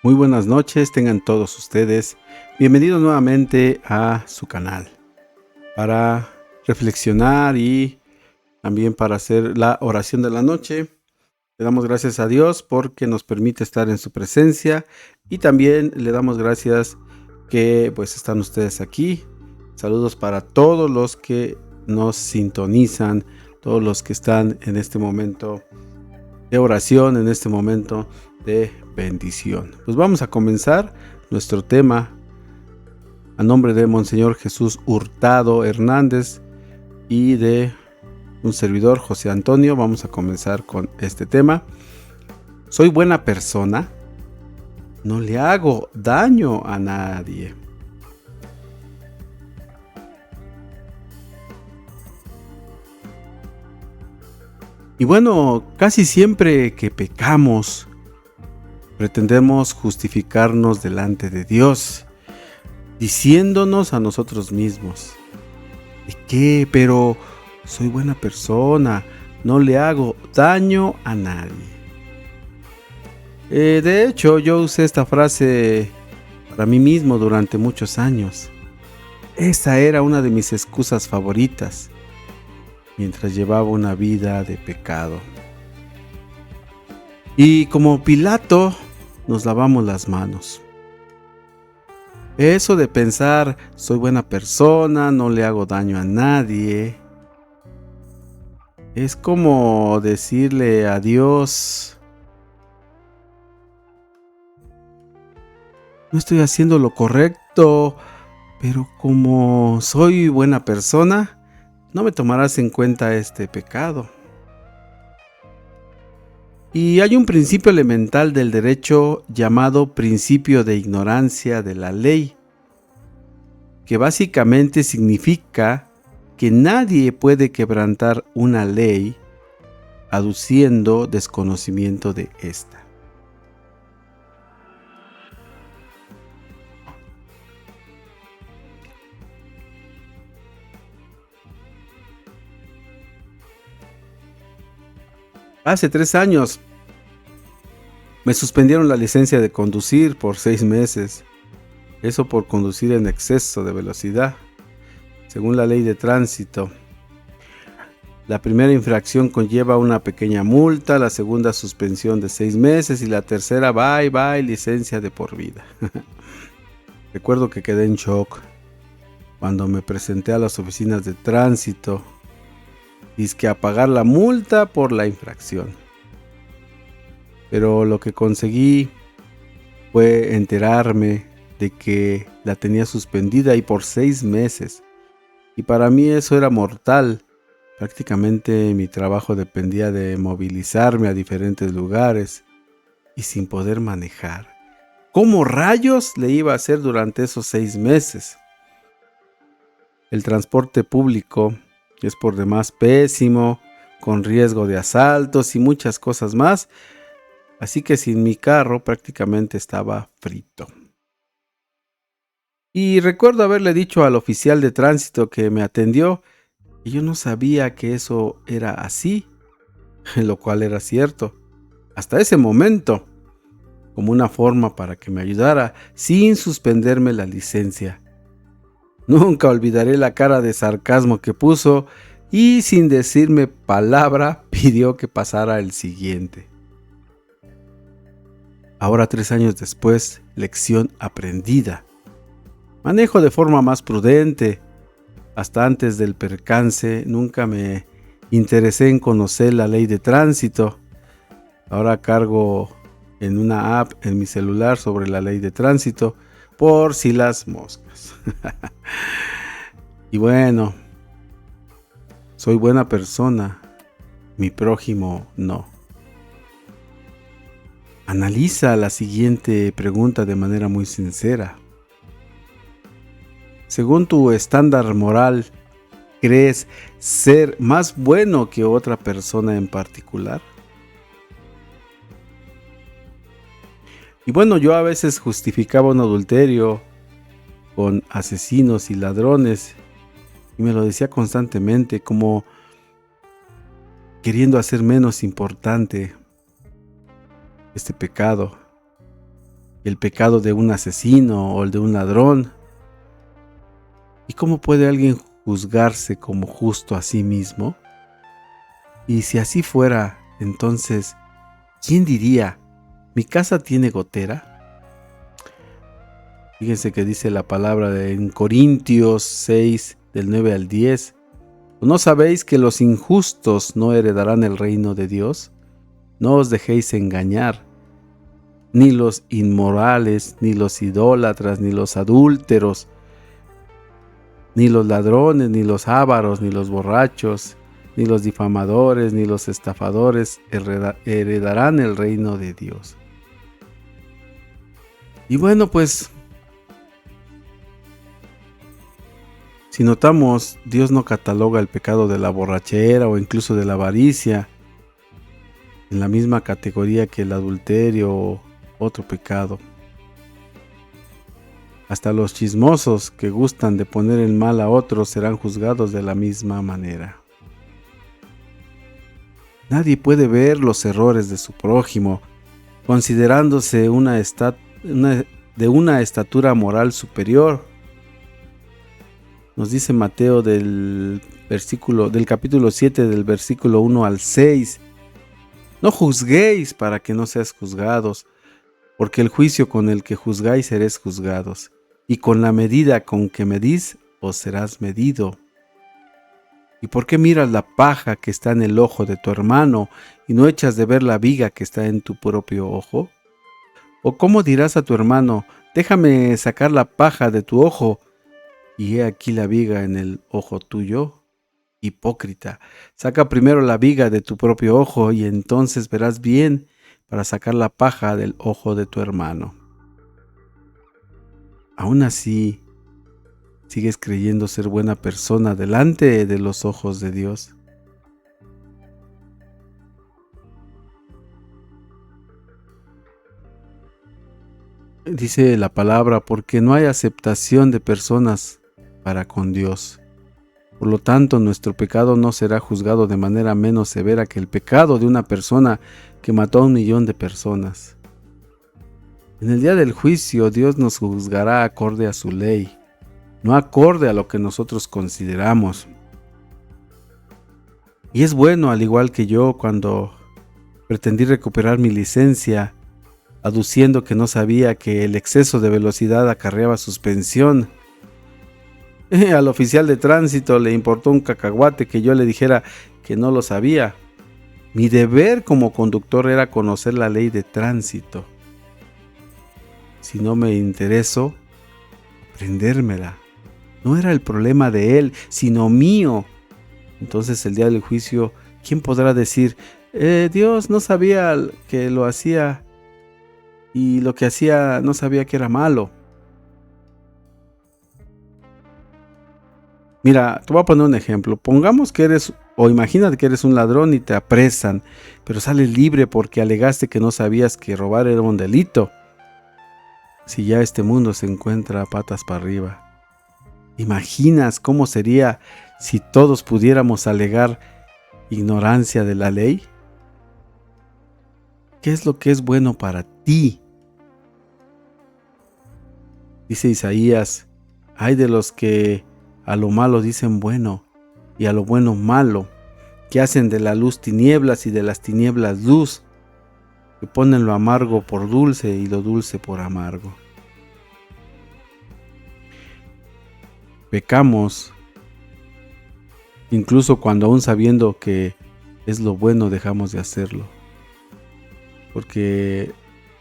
Muy buenas noches, tengan todos ustedes. Bienvenidos nuevamente a su canal para reflexionar y también para hacer la oración de la noche. Le damos gracias a Dios porque nos permite estar en su presencia y también le damos gracias que pues están ustedes aquí. Saludos para todos los que nos sintonizan, todos los que están en este momento de oración, en este momento de bendición. Pues vamos a comenzar nuestro tema a nombre de Monseñor Jesús Hurtado Hernández y de un servidor, José Antonio. Vamos a comenzar con este tema. Soy buena persona, no le hago daño a nadie. Y bueno, casi siempre que pecamos, pretendemos justificarnos delante de Dios, diciéndonos a nosotros mismos: ¿de qué? Pero soy buena persona, no le hago daño a nadie. De hecho, yo usé esta frase para mí mismo durante muchos años. Esa era una de mis excusas favoritas mientras llevaba una vida de pecado. Y como Pilato, nos lavamos las manos. Eso de pensar, soy buena persona, no le hago daño a nadie, es como decirle a Dios: no estoy haciendo lo correcto, pero como soy buena persona, no me tomarás en cuenta este pecado. Y hay un principio elemental del derecho llamado principio de ignorancia de la ley, que básicamente significa que nadie puede quebrantar una ley aduciendo desconocimiento de esta. Hace 3 años me suspendieron la licencia de conducir por 6 meses. Eso por conducir en exceso de velocidad, según la ley de tránsito. La primera infracción conlleva una pequeña multa, la segunda suspensión de 6 meses y la tercera bye, licencia de por vida. Recuerdo que quedé en shock cuando me presenté a las oficinas de tránsito, dizque a pagar la multa por la infracción. Pero lo que conseguí fue enterarme de que la tenía suspendida y por 6 meses. Y para mí eso era mortal. Prácticamente mi trabajo dependía de movilizarme a diferentes lugares y sin poder manejar. ¿Cómo rayos le iba a hacer durante esos 6 meses? El transporte público es por demás pésimo, con riesgo de asaltos y muchas cosas más. Así que sin mi carro prácticamente estaba frito. Y recuerdo haberle dicho al oficial de tránsito que me atendió que yo no sabía que eso era así, lo cual era cierto, hasta ese momento, como una forma para que me ayudara sin suspenderme la licencia. Nunca olvidaré la cara de sarcasmo que puso y sin decirme palabra pidió que pasara el siguiente. Ahora 3 años después, lección aprendida. Manejo de forma más prudente. Hasta antes del percance nunca me interesé en conocer la ley de tránsito. Ahora cargo en una app en mi celular sobre la ley de tránsito por si las moscas. Y bueno, soy buena persona, mi prójimo no. Analiza la siguiente pregunta de manera muy sincera. Según tu estándar moral, ¿crees ser más bueno que otra persona en particular? Y bueno, yo a veces justificaba un adulterio con asesinos y ladrones y me lo decía constantemente, como queriendo hacer menos importante este pecado. el pecado de un asesino o el de un ladrón. ¿Y cómo puede alguien juzgarse como justo a sí mismo? Y si así fuera, entonces, ¿quién diría, mi casa tiene gotera? Fíjense que dice la palabra en Corintios 6, del 9 al 10. ¿No sabéis que los injustos no heredarán el reino de Dios? No os dejéis engañar. Ni los inmorales, ni los idólatras, ni los adúlteros, ni los ladrones, ni los ávaros, ni los borrachos, ni los difamadores, ni los estafadores heredarán el reino de Dios. Y bueno, pues, si notamos, Dios no cataloga el pecado de la borrachera o incluso de la avaricia en la misma categoría que el adulterio o otro pecado. Hasta los chismosos que gustan de poner en mal a otros serán juzgados de la misma manera. Nadie puede ver los errores de su prójimo, considerándose de una estatura moral superior. Nos dice Mateo del capítulo 7, del versículo 1 al 6. No juzguéis para que no seáis juzgados, porque el juicio con el que juzgáis seréis juzgados, y con la medida con que medís os serás medido. ¿Y por qué miras la paja que está en el ojo de tu hermano y no echas de ver la viga que está en tu propio ojo? ¿O cómo dirás a tu hermano, déjame sacar la paja de tu ojo, y he aquí la viga en el ojo tuyo? Hipócrita, saca primero la viga de tu propio ojo y entonces verás bien para sacar la paja del ojo de tu hermano. Aún así, ¿sigues creyendo ser buena persona delante de los ojos de Dios? Dice la palabra, porque no hay aceptación de personas para con Dios. Por lo tanto, nuestro pecado no será juzgado de manera menos severa que el pecado de una persona que mató a 1 millón de personas. En el día del juicio, Dios nos juzgará acorde a su ley, no acorde a lo que nosotros consideramos. Y es bueno, al igual que yo, cuando pretendí recuperar mi licencia, aduciendo que no sabía que el exceso de velocidad acarreaba suspensión. Al oficial de tránsito le importó un cacahuate que yo le dijera que no lo sabía. Mi deber como conductor era conocer la ley de tránsito. Si no me interesó, aprendérmela. No era el problema de él, sino mío. Entonces el día del juicio, ¿quién podrá decir, Dios no sabía que lo hacía y lo que hacía no sabía que era malo? Mira, te voy a poner un ejemplo. Pongamos que imagínate que eres un ladrón y te apresan, pero sales libre porque alegaste que no sabías que robar era un delito. Si ya este mundo se encuentra patas para arriba. ¿Imaginas cómo sería si todos pudiéramos alegar ignorancia de la ley? ¿Qué es lo que es bueno para ti? Dice Isaías, ay de los que a lo malo dicen bueno y a lo bueno malo, que hacen de la luz tinieblas y de las tinieblas luz, que ponen lo amargo por dulce y lo dulce por amargo. Pecamos, incluso cuando aún sabiendo que es lo bueno dejamos de hacerlo. Porque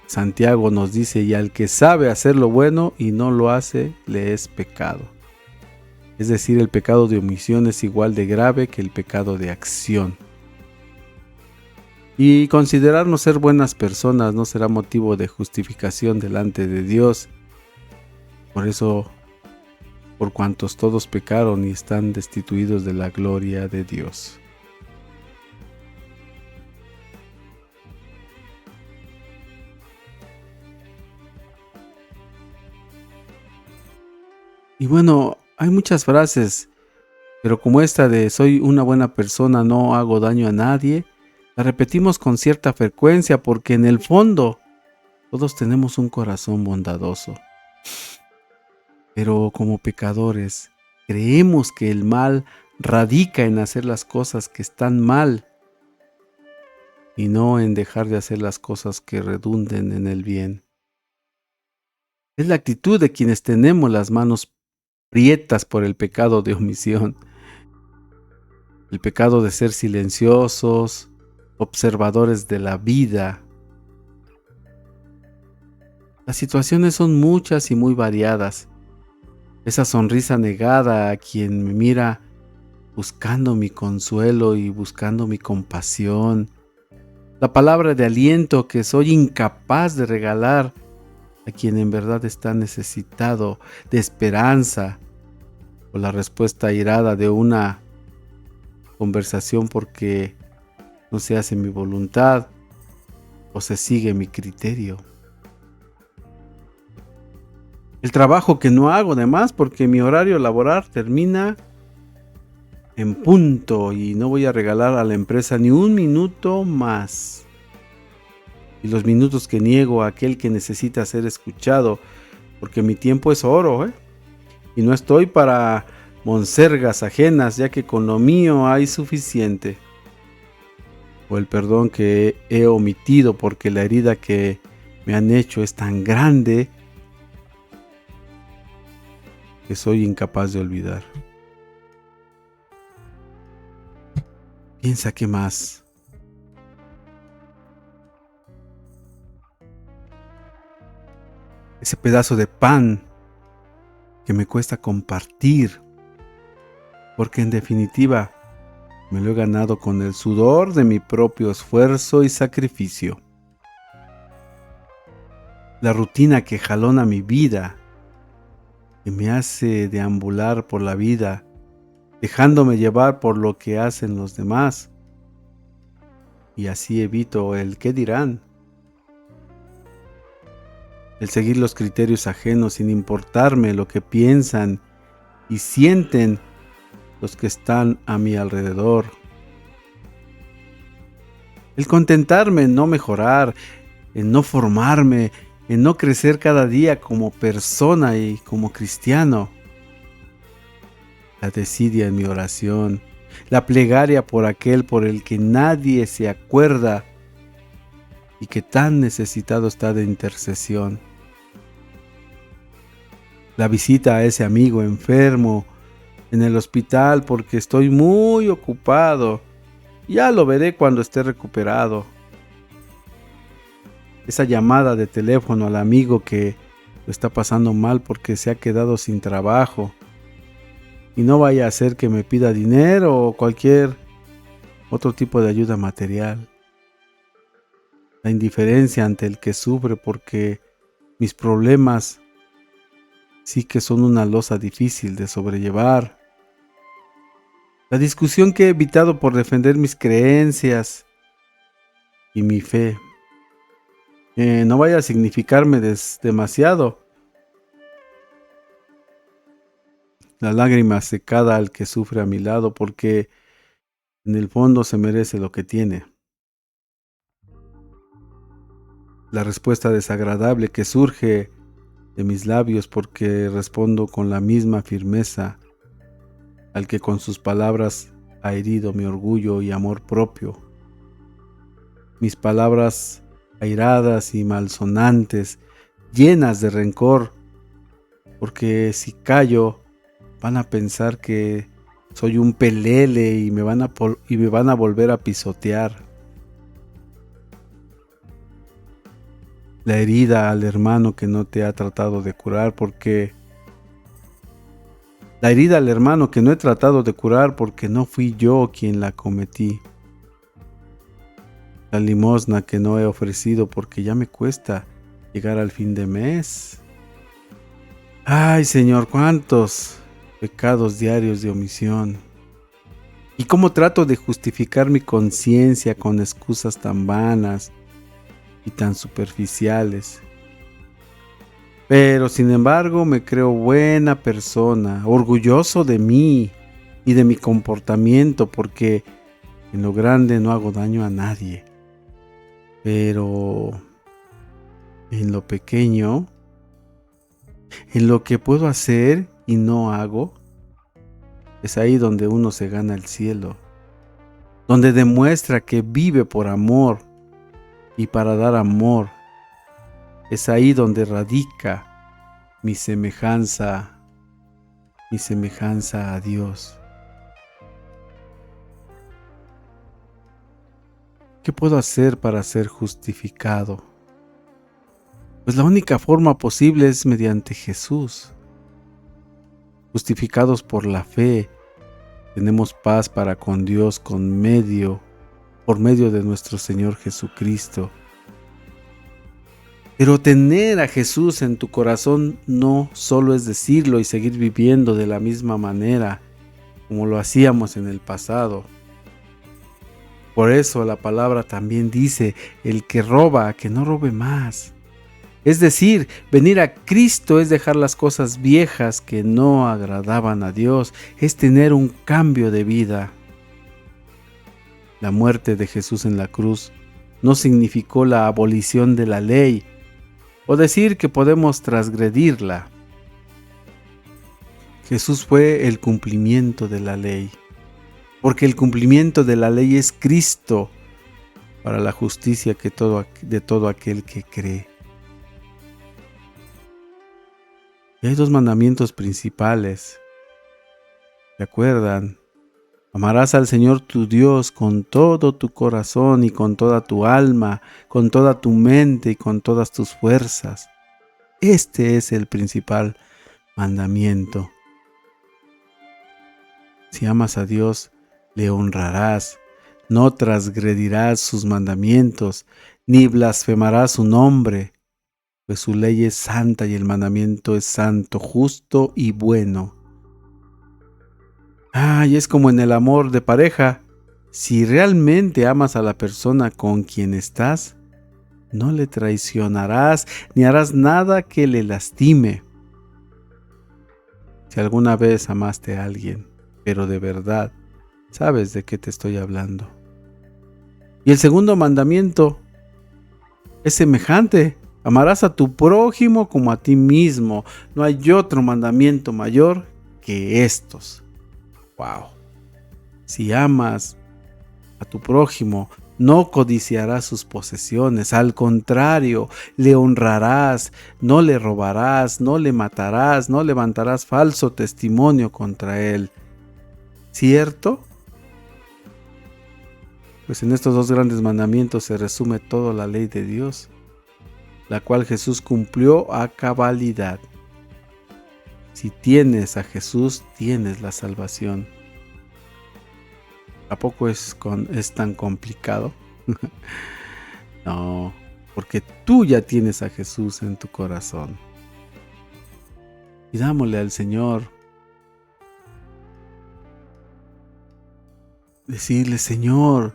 Santiago nos dice, y al que sabe hacer lo bueno y no lo hace, le es pecado. Es decir, el pecado de omisión es igual de grave que el pecado de acción. Y considerarnos ser buenas personas no será motivo de justificación delante de Dios. Por eso, por cuantos todos pecaron y están destituidos de la gloria de Dios. Y bueno, hay muchas frases, pero como esta de soy una buena persona, no hago daño a nadie, la repetimos con cierta frecuencia porque en el fondo Todos tenemos un corazón bondadoso, pero como pecadores creemos que el mal radica en hacer las cosas que están mal y no en dejar de hacer las cosas que redunden en el bien. Es la actitud de quienes tenemos las manos prietas por el pecado de omisión, el pecado de ser silenciosos, observadores de la vida. Las situaciones son muchas y muy variadas. Esa sonrisa negada a quien me mira buscando mi consuelo y buscando mi compasión. La palabra de aliento que soy incapaz de regalar a quien en verdad está necesitado de esperanza, o la respuesta airada de una conversación porque no se hace mi voluntad o se sigue mi criterio. El trabajo que no hago de más porque mi horario laboral termina en punto y no voy a regalar a la empresa ni un minuto más. Y los minutos que niego a aquel que necesita ser escuchado, porque mi tiempo es oro, y no estoy para monsergas ajenas, ya que con lo mío hay suficiente. O el perdón que he omitido porque la herida que me han hecho es tan grande que soy incapaz de olvidar. Piensa qué más. Ese pedazo de pan que me cuesta compartir, porque en definitiva me lo he ganado con el sudor de mi propio esfuerzo y sacrificio. La rutina que jalona mi vida, que me hace deambular por la vida, dejándome llevar por lo que hacen los demás, y así evito el qué dirán, el seguir los criterios ajenos sin importarme lo que piensan y sienten los que están a mi alrededor. El contentarme en no mejorar, en no formarme, en no crecer cada día como persona y como cristiano. La desidia en mi oración, la plegaria por aquel por el que nadie se acuerda y que tan necesitado está de intercesión. La visita a ese amigo enfermo en el hospital porque estoy muy ocupado. Ya lo veré cuando esté recuperado. Esa llamada de teléfono al amigo que lo está pasando mal porque se ha quedado sin trabajo. Y no vaya a ser que me pida dinero o cualquier otro tipo de ayuda material. La indiferencia ante el que sufre porque mis problemas sí que son una losa difícil de sobrellevar. La discusión que he evitado por defender mis creencias y mi fe. No vaya a significarme demasiado. La lágrima secada al que sufre a mi lado porque en el fondo se merece lo que tiene. La respuesta desagradable que surge de mis labios porque respondo con la misma firmeza al que con sus palabras ha herido mi orgullo y amor propio. Mis palabras airadas y malsonantes, llenas de rencor, porque si callo van a pensar que soy un pelele y me van a volver a pisotear. La herida al hermano que no te ha tratado de curar porque la herida al hermano que no he tratado de curar porque no fui yo quien la cometí. La limosna que no he ofrecido porque ya me cuesta llegar al fin de mes. Ay, Señor, cuántos pecados diarios de omisión. Y cómo trato de justificar mi conciencia con excusas tan vanas y tan superficiales. Pero sin embargo me creo buena persona, orgulloso de mí y de mi comportamiento porque en lo grande no hago daño a nadie. Pero en lo pequeño, en lo que puedo hacer y no hago, es ahí donde uno se gana el cielo, donde demuestra que vive por amor y para dar amor. Es ahí donde radica mi semejanza a Dios. ¿Qué puedo hacer para ser justificado? Pues la única forma posible es mediante Jesús. Justificados por la fe, tenemos paz para con Dios por medio de nuestro Señor Jesucristo. Pero tener a Jesús en tu corazón no solo es decirlo y seguir viviendo de la misma manera como lo hacíamos en el pasado. Por eso la palabra también dice, el que roba, que no robe más. Es decir, venir a Cristo es dejar las cosas viejas que no agradaban a Dios, es tener un cambio de vida. La muerte de Jesús en la cruz no significó la abolición de la ley, o decir que podemos transgredirla. Jesús fue el cumplimiento de la ley, porque el cumplimiento de la ley es Cristo para la justicia de todo aquel que cree. Y hay dos mandamientos principales. ¿Se acuerdan? Amarás al Señor tu Dios con todo tu corazón y con toda tu alma, con toda tu mente y con todas tus fuerzas. Este es el principal mandamiento. Si amas a Dios, le honrarás, no transgredirás sus mandamientos, ni blasfemarás su nombre, pues su ley es santa y el mandamiento es santo, justo y bueno. Y es como en el amor de pareja. Si realmente amas a la persona con quien estás, no le traicionarás ni harás nada que le lastime. Si alguna vez amaste a alguien, pero de verdad, sabes de qué te estoy hablando. Y el segundo mandamiento es semejante. Amarás a tu prójimo como a ti mismo. No hay otro mandamiento mayor que estos. Wow. Si amas a tu prójimo, no codiciarás sus posesiones. Al contrario, le honrarás, no le robarás, no le matarás, no levantarás falso testimonio contra él. ¿Cierto? Pues en estos dos grandes mandamientos se resume toda la ley de Dios, la cual Jesús cumplió a cabalidad. Si tienes a Jesús, tienes la salvación. ¿A poco es tan complicado? No, porque tú ya tienes a Jesús en tu corazón. Pidámosle al Señor, decirle: Señor,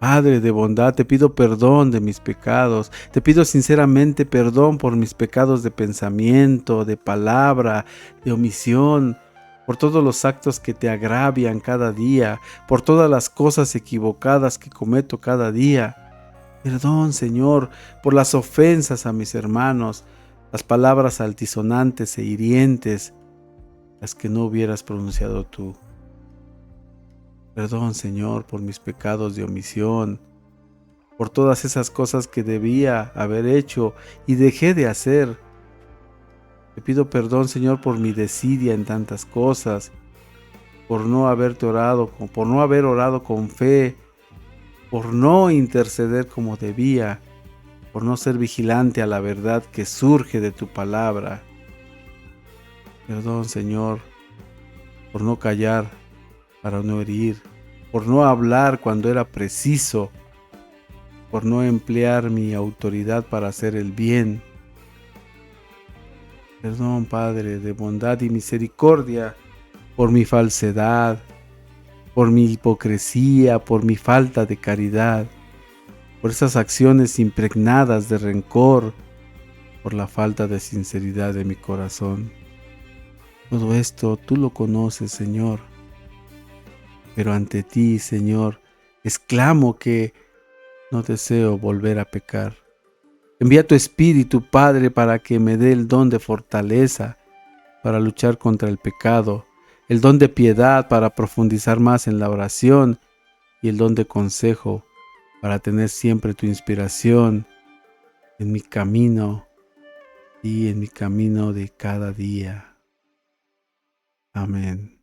Padre de bondad, te pido perdón de mis pecados, te pido sinceramente perdón por mis pecados de pensamiento, de palabra, de omisión, por todos los actos que te agravian cada día, por todas las cosas equivocadas que cometo cada día. Perdón, Señor, por las ofensas a mis hermanos, las palabras altisonantes e hirientes, las que no hubieras pronunciado tú. Perdón, Señor, por mis pecados de omisión, por todas esas cosas que debía haber hecho y dejé de hacer. Te pido perdón, Señor, por mi desidia en tantas cosas, por no haber orado con fe, por no interceder como debía, por no ser vigilante a la verdad que surge de tu palabra. Perdón, Señor, por no callar para no herir, por no hablar cuando era preciso, por no emplear mi autoridad para hacer el bien. Perdón, Padre, de bondad y misericordia, por mi falsedad, por mi hipocresía, por mi falta de caridad, por esas acciones impregnadas de rencor, por la falta de sinceridad de mi corazón. Todo esto tú lo conoces, Señor. Pero ante ti, Señor, exclamo que no deseo volver a pecar. Envía tu Espíritu, Padre, para que me dé el don de fortaleza para luchar contra el pecado, el don de piedad para profundizar más en la oración y el don de consejo para tener siempre tu inspiración en mi camino y en mi camino de cada día. Amén.